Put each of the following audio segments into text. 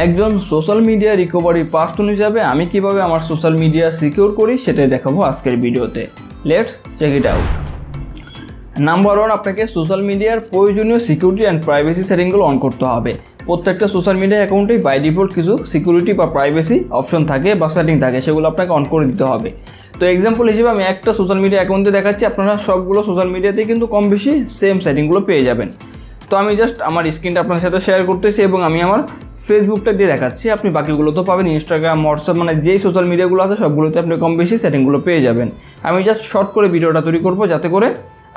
একজন social media recovery person হিসাবে আমি কিভাবে আমার সোশ্যাল মিডিয়া সিকিউর করি সেটাই দেখাবো আজকের ভিডিওতে। Let's check it out. Number 1, আপনাকে সোশ্যাল মিডিয়ার প্রয়োজনীয় সিকিউরিটি অ্যান্ড প্রাইভেসি সেটিংগুলো অন করতে হবে। প্রত্যেকটা সোশ্যাল মিডিয়া অ্যাকাউন্টেই বাই ডিফল্ট কিছু সিকিউরিটি বা প্রাইভেসি অপশন থাকে বা সেটিং থাকে, সেগুলো আপনাকে অন করে দিতে হবে। তো এক্সাম্পল হিসেবে আমি একটা সোশ্যাল মিডিয়া অ্যাকাউন্টে দেখাচ্ছি, আপনারা সবগুলো সোশ্যাল মিডিয়াতে কিন্তু কম বেশি সেম সেটিংগুলো পেয়ে যাবেন। তো আমি জাস্ট আমার স্ক্রিনটা আপনার সাথে শেয়ার করতেছি এবং আমি আমার ফেসবুকটা দিয়ে দেখাচ্ছি, আপনি বাকিগুলো তো পাবেন, ইনস্টাগ্রাম, হোয়াটসঅ্যাপ, মানে যেই সোশ্যাল মিডিয়াগুলো আছে সবগুলোতে আপনি কম বেশি সেটিংগুলো পেয়ে যাবেন। আমি জাস্ট শর্ট করে ভিডিওটা তৈরি করব যাতে করে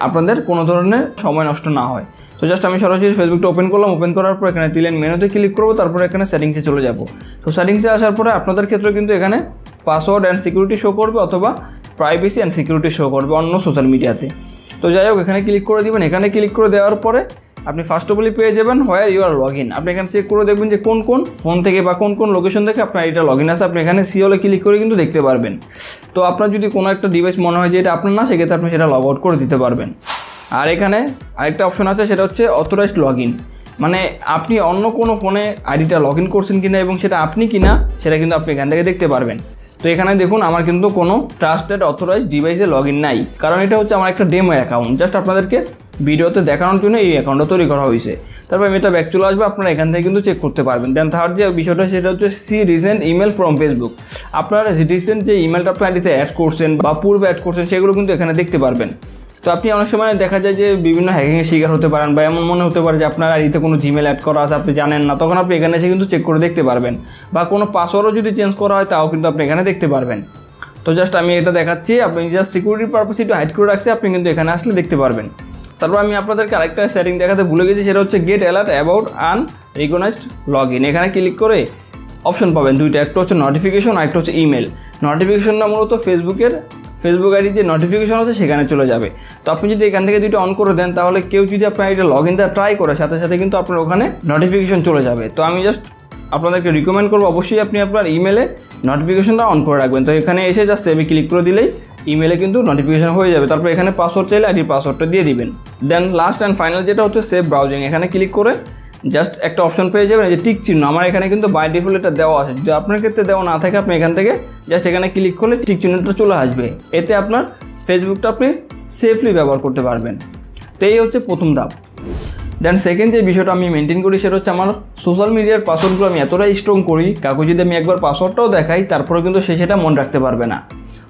আপনাদের কোনো ধরনের সময় নষ্ট না হয়। তো জাস্ট আমি সরাসরি ফেসবুকটা ওপেন করলাম, ওপেন করার পর এখানে দিলেন মেনুতে ক্লিক করবো, তারপরে এখানে সেটিংসে চলে যাব। তো সেটিংসে আসার পরে আপনাদের ক্ষেত্রে কিন্তু এখানে পাসওয়ার্ড অ্যান্ড সিকিউরিটি শো করবে অথবা প্রাইভেসি অ্যান্ড সিকিউরিটি শো করবে অন্য সোশ্যাল মিডিয়াতে। তো যাই হোক, এখানে ক্লিক করে দিবেন। এখানে ক্লিক করে দেওয়ার পরে আপনি ফার্স্ট অফ অল পেয়ে যাবেন where you are log in. আপনি এখানে চেক করে দেখবেন যে কোন কোন ফোন থেকে বা কোন কোন লোকেশন থেকে আপনার এটা লগ ইন আছে। আপনি এখানে সি হলে ক্লিক করে কিন্তু দেখতে পারবেন। তো আপনার যদি কোনো একটা ডিভাইস মনে হয় যে এটা আপনার না, সেক্ষেত্রে আপনি সেটা লগ আউট করে দিতে পারবেন। আর এখানে আরেকটা অপশন আছে, সেটা হচ্ছে অথরাইজড লগ ইন, মানে আপনি অন্য কোনো ফোনে আইডিটা লগ ইন করছেন কিনা এবং সেটা আপনি কিনা সেটা কিন্তু আপনি এখান থেকে দেখতে পারবেন। তো এখানে দেখুন আমার কিন্তু কোনো ট্রাস্টেড অথরাইজড ডিভাইসে লগ ইন নাই, কারণ এটা হচ্ছে আমার একটা ডেমো অ্যাকাউন্ট, জাস্ট আপনাদেরকে ভিডিওতে দেখানোর জন্য এই অ্যাকাউন্টটা তৈরি করা হয়েছে। তারপর আমি এটা ব্যাক চলে আসবে, আপনারা এখান থেকে কিন্তু চেক করতে পারবেন। দেন থার্ড যে বিষয়টা সেটা হচ্ছে see recent email from Facebook. আপনারা রিসেন্ট যে ইমেলটা আপনার আইডিতে অ্যাড করছেন বা পূর্বে অ্যাড করছেন সেগুলো কিন্তু এখানে দেখতে পারবেন। তো আপনি অনেক সময় দেখা যায় যে বিভিন্ন হ্যাকিংয়ের শিকার হতে পারেন বা এমন মনে হতে পারে যে আপনার আইডিতে কোনো জিমেল অ্যাড করা আছে আপনি জানেন না, তখন আপনি এখানে এসে কিন্তু চেক করে দেখতে পারবেন। বা কোনো পাসওয়ার্ডও যদি চেঞ্জ করা হয় তাও কিন্তু আপনি এখানে দেখতে পারবেন। তো জাস্ট আমি এটা দেখাচ্ছি, আপনি জাস্ট সিকিউরিটি পারপাসে একটু হাইড করে রাখছি, আপনি কিন্তু এখানে আসলে দেখতে পারবেন। তারপর আমি আপনাদেরকে আরেকটা সেটিং দেখাতে ভুলে গেছি, সেটা হচ্ছে get alert about unrecognised log in. এখানে ক্লিক করে অপশন পাবেন দুইটা, একটা হচ্ছে নোটিফিকেশন আর একটা হচ্ছে ইমেল। নোটিফিকেশনটা মূলত ফেসবুক আইডির যে নোটিফিকেশন আছে সেখানে চলে যাবে। তো আপনি যদি এখান থেকে দুইটা অন করে দেন তাহলে কেউ যদি আপনার এটা লগ ইন দেওয়া ট্রাই করে সাথে সাথে কিন্তু আপনার ওখানে নোটিফিকেশন চলে যাবে। তো আমি জাস্ট আপনাদেরকে রিকমেন্ড করবো অবশ্যই আপনি আপনার ইমেলে নোটিফিকেশনটা অন করে রাখবেন। তো এখানে এসে জাস্ট সেভে ক্লিক করে দিলেই ইমেলে কিন্তু নোটিফিকেশন হয়ে যাবে। তারপর এখানে পাসওয়ার্ড চাইলে আইডির পাসওয়ার্ডটা দিয়ে দিবেন। দেন লাস্ট অ্যান্ড ফাইনাল যেটা হচ্ছে সেভ ব্রাউজিং, এখানে ক্লিক করে জাস্ট একটা অপশন পেয়ে যাবেন এই যে টিক চিহ্ন। আমার এখানে কিন্তু বাই ডিফল্ট এটা দেওয়া আছে, যদি আপনার ক্ষেত্রে দেওয়া না থাকে আপনি এখান থেকে জাস্ট এখানে ক্লিক করলে টিক চিহ্নটা চলে আসবে। এতে আপনার ফেসবুকটা আপনি সেফলি ব্যবহার করতে পারবেন। তো এই হচ্ছে প্রথম ধাপ। দেন সেকেন্ড যে বিষয়টা আমি মেনটেন করি সেটা হচ্ছে আমার সোশ্যাল মিডিয়ার পাসওয়ার্ডগুলো আমি এতটাই স্ট্রং করি, কাউকে যদি আমি একবার পাসওয়ার্ডটাও দেখাই তারপরে কিন্তু সে সেটা মনে রাখতে পারবে না।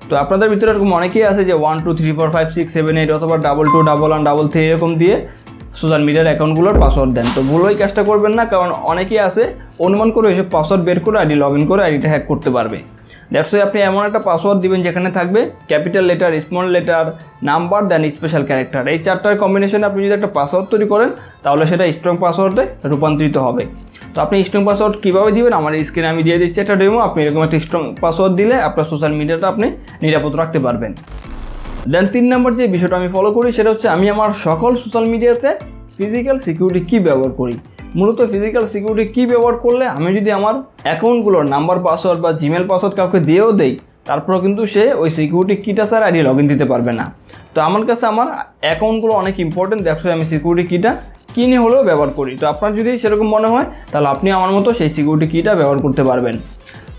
তো আপনাদের ভিতরে এরকম অনেকেই আছে যে 1 2 3 4 5 6 7 8 অথবা 2 2 1 1 3 3 এরকম দিয়ে সোশ্যাল মিডিয়ার অ্যাকাউন্টগুলোর পাসওয়ার্ড দেন। তো ভুল ওই কাজটা করবেন না, কারণ অনেকেই আছে অনুমান করে এসব পাসওয়ার্ড বের করে আইডি লগ ইন করে আইডিটা হ্যাক করতে পারবে। দ্যাটস ওয়াই আপনি এমন একটা পাসওয়ার্ড দিবেন যেখানে থাকবে capital letter, small letter, number, then special character. এই চারটার কম্বিনেশনে আপনি যদি একটা পাসওয়ার্ড তৈরি করেন তাহলে সেটা স্ট্রং পাসওয়ার্ডে রূপান্তরিত হবে। তো আপনি স্ট্রং পাসওয়ার্ড কীভাবে দিবেন আমার স্ক্রিনে আমি দিয়ে দিচ্ছি একটা ডেমো। আপনি এরকম একটা স্ট্রং পাসওয়ার্ড দিলে আপনার সোশ্যাল মিডিয়াটা আপনি নিরাপদ রাখতে পারবেন। দেন 3 নম্বর যে বিষয়টা আমি ফলো করি সেটা হচ্ছে আমি আমার সকল সোশ্যাল মিডিয়াতে ফিজিক্যাল সিকিউরিটি কি ব্যবহার করি। মূলত ফিজিক্যাল সিকিউরিটি কি ব্যবহার করলে আমি যদি আমার অ্যাকাউন্টগুলোর নাম্বার, পাসওয়ার্ড বা জিমেল পাসওয়ার্ড কাউকে দিয়েও দেই তারপরেও কিন্তু সে ওই সিকিউরিটি কিটা ছাড়া আইডি লগ ইন দিতে পারবে না। তো আমার কাছে আমার অ্যাকাউন্টগুলো অনেক ইম্পর্টেন্ট, দেখো আমি সিকিউরিটি কিটা কিনে হলেও ব্যবহার করি। তো আপনার যদি সেরকম মনে হয় তাহলে আপনি আমার মতো সেই সিকিউরিটি কিটা ব্যবহার করতে পারবেন।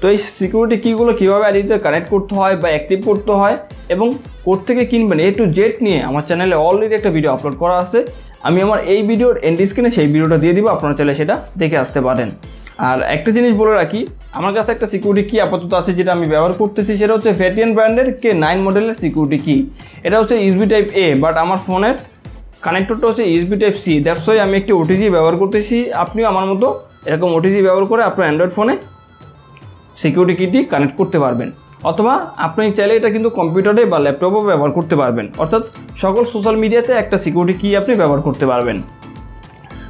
তো এই সিকিউরিটি কিগুলো কীভাবে আইডিতে কানেক্ট করতে হয় বা অ্যাক্টিভ করতে হয় এবং কোত্থেকে কিনবেন A to Z নিয়ে আমার চ্যানেলে অলরেডি একটা ভিডিও আপলোড করা আছে। আমি আমার এই ভিডিওর এন্ড স্ক্রিনে সেই ভিডিওটা দিয়ে দিব, আপনারা চাইলে সেটা দেখে আসতে পারেন। আর একটা জিনিস বলে রাখি, আমার কাছে একটা সিকিউরিটি কি আপাতত আছে যেটা আমি ব্যবহার করতেছি, সেটা হচ্ছে ফেটিয়ান ব্র্যান্ডের K9 মডেলের সিকিউরিটি কি। এটা হচ্ছে USB টাইপ A, বাট আমার ফোনের কানেক্টরটা হচ্ছে USB type C। That's why আমি একটি OTG ব্যবহার করতেছি। আপনিও আমার মতো এরকম OTG ব্যবহার করে আপনার অ্যান্ড্রয়েড ফোনে সিকিউরিটি কিটি কানেক্ট করতে পারবেন, অথবা আপনি চাইলে এটা কিন্তু কম্পিউটারে বা ল্যাপটপেও ব্যবহার করতে পারবেন। অর্থাৎ সকল সোশ্যাল মিডিয়াতে একটা সিকিউরিটি কি আপনি ব্যবহার করতে পারবেন।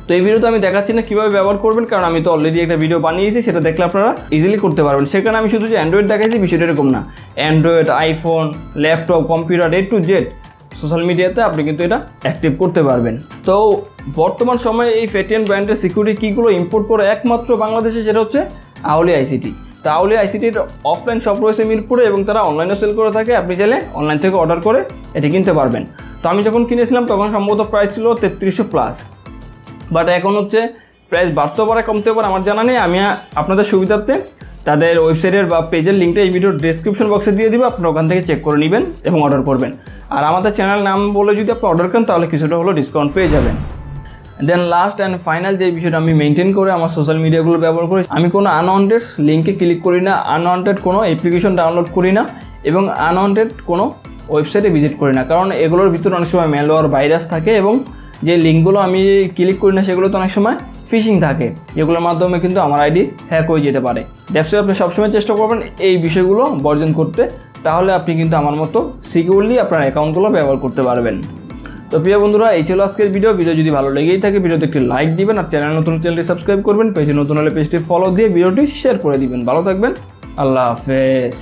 তো এই ভিডিওতে আমি দেখাচ্ছি না কীভাবে ব্যবহার করবেন, কারণ আমি তো অলরেডি একটা ভিডিও বানিয়েছি, সেটা দেখলে আপনারা ইজিলি করতে পারবেন। সেখানে আমি শুধু যে অ্যান্ড্রয়েড দেখাইছি বিষয়টা এরকম না, Android, iPhone, laptop, computer A to Z social মিডিয়াতে আপনি কিন্তু এটা অ্যাক্টিভ করতে পারবেন। তো বর্তমান সময়ে এই ফেটিয়ান ব্র্যান্ডের সিকিউরিটি কিগুলো ইম্পোর্ট করে একমাত্র বাংলাদেশে, সেটা হচ্ছে আউলি আইসিটি। তো আউলি আইসিটির অফলাইন শপ রয়েছে মিরপুরে এবং তারা অনলাইনেও সেল করে থাকে। আপনি চাইলে অনলাইন থেকে অর্ডার করে এটি কিনতে পারবেন। তো আমি যখন কিনেছিলাম তখন সম্ভবত প্রাইস ছিল 3300+, বাট এখন হচ্ছে প্রাইস বাড়তেও পারে কমতেও পারে আমার জানা নেই। আমি আপনাদের সুবিধার্থে তাদের ওয়েবসাইটের বা পেজের লিঙ্কটা এই ভিডিওর ডেসক্রিপশন বক্সে দিয়ে দিব, আপনারা ওখান থেকে চেক করে নেবেন এবং অর্ডার করবেন। আর আমাদের চ্যানেল নাম বলে যদি আপনি অর্ডার করেন তাহলে কিছুটা হলো ডিসকাউন্ট পেয়ে যাবেন। দেন লাস্ট অ্যান্ড ফাইনাল যে বিষয়টা আমি মেনটেন করে আমার সোশ্যাল মিডিয়াগুলো ব্যবহার করি, আমি কোনো আনওয়ান্টেড লিঙ্কে ক্লিক করি না, আনওয়ান্টেড কোনো অ্যাপ্লিকেশন ডাউনলোড করি না এবং আনওয়ান্টেড কোনো ওয়েবসাইটে ভিজিট করি না, কারণ এগুলোর ভিতরে অনেক সময় ম্যালওয়্যার ভাইরাস থাকে এবং যে লিঙ্কগুলো আমি ক্লিক করি না সেগুলো তো অনেক সময় ফিশিং থাকে, যেগুলোর মাধ্যমে কিন্তু আমার আইডি হ্যাক হয়ে যেতে পারে। দ্যাটস ওয়াই আপনি সবসময় চেষ্টা করবেন এই বিষয়গুলো বর্জন করতে, তাহলে আপনি কিন্তু আমার মতো সিকিউরলি আপনার অ্যাকাউন্টগুলো ব্যবহার করতে পারবেন। তো প্রিয় বন্ধুরা, এই ছিল আজকের ভিডিও যদি ভালো লেগেই থাকে ভিডিওতে একটি লাইক দিবেন, আর চ্যানেলটি সাবস্ক্রাইব করবেন, পেজে নতুন হলে পেজটি ফলো দিয়ে ভিডিওটি শেয়ার করে দিবেন। ভালো থাকবেন, আল্লাহ হাফেজ।